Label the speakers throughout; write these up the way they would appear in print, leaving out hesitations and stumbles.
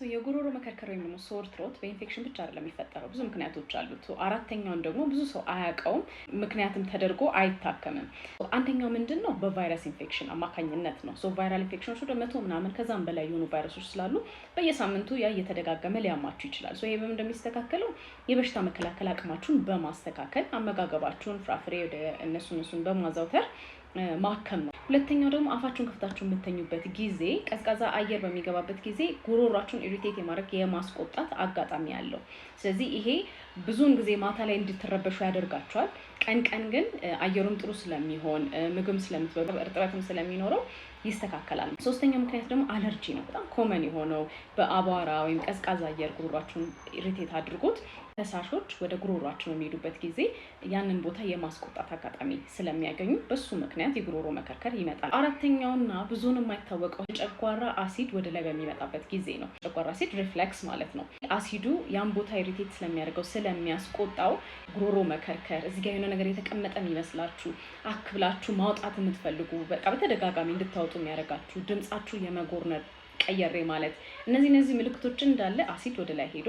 Speaker 1: የጉሮሮ መከርከር ወይም ደግሞ ሶር ትሮት በኢንፌክሽን ብቻ አይደለም የሚፈጠረው፣ ብዙ ምክንያቶች አሉት። አራተኛውን ደግሞ ብዙ ሰው አያውቀውም፣ ምክንያትም ተደርጎ አይታከምም። አንደኛው ምንድነው? በቫይረስ ኢንፌክሽን አማካኝነት ነው። ቫይራል ኢንፌክሽኖች ወደ 100 ምናምን ከዛም በላይ የሆኑ ቫይረሶች ስላሉ በየሳምንቱ ያ እየተደጋገመ ሊያማችሁ ይችላል። ይሄ በምን እንደሚስተካከለው የበሽታ መከላከል አቅማችሁን በማስተካከል አመጋገባችሁን ፍራፍሬ ወደ እነሱን በማዘውተር ማከም ነው። ሁለተኛው ደግሞ አፋችሁን ከፍታችሁ የምትተኙበት ጊዜ ቀዝቃዛ አየር በሚገባበት ጊዜ ጉሮሯችሁን ኢሪቴት የማድረግ የማስቆጣት አጋጣሚ አለው። ስለዚህ ይሄ ብዙውን ጊዜ ማታ ላይ እንድትረበሹ ያደርጋቸዋል። ቀን ግን አየሩም ጥሩ ስለሚሆን ምግብ ስለምትበሉ እርጥበትም ስለሚኖረው ይስተካከላል። ሶስተኛው ምክንያት ደግሞ አለርጂ ነው። በጣም ኮመን የሆነው በአቧራ ወይም ቀዝቃዛ አየር ጉሮሯችሁን ኢሪቴት አድርጎት ፈሳሾች ወደ ጉሮሯችን የሚሄዱበት ጊዜ ያንን ቦታ የማስቆጣት አጋጣሚ ስለሚያገኙ በሱ ምክንያት የጉሮሮ መከርከር ይመጣል። አራተኛውና ብዙውን የማይታወቀው የጨጓራ አሲድ ወደ ላይ በሚመጣበት ጊዜ ነው። ጨጓራ አሲድ ሪፍሌክስ ማለት ነው። አሲዱ ያን ቦታ ኢሪቴት ስለሚያደርገው ስለሚያስቆጣው ጉሮሮ መከርከር፣ እዚህ ጋር የሆነ ነገር የተቀመጠ የሚመስላችሁ አክብላችሁ ማውጣት የምትፈልጉ በቃ በተደጋጋሚ እንድታወጡ የሚያደርጋችሁ ድምጻችሁ የመጎርነር ቀየሬ ማለት እነዚህ ምልክቶች እንዳለ አሲድ ወደ ላይ ሄዶ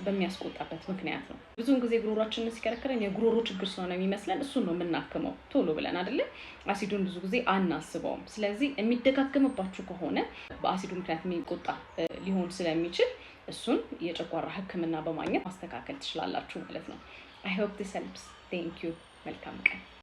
Speaker 1: በሚያስቆጣበት ምክንያት ነው። ብዙውን ጊዜ ጉሮሯችንን ሲከረክረን የጉሮሮ ችግር ስለሆነ የሚመስለን እሱን ነው የምናክመው ቶሎ ብለን አይደለ? አሲዱን ብዙ ጊዜ አናስበውም። ስለዚህ የሚደጋገምባችሁ ከሆነ በአሲዱ ምክንያት የሚቆጣ ሊሆን ስለሚችል እሱን የጨጓራ ሕክምና በማግኘት ማስተካከል ትችላላችሁ ማለት ነው። I hope this helps. Thank you. መልካም ቀን።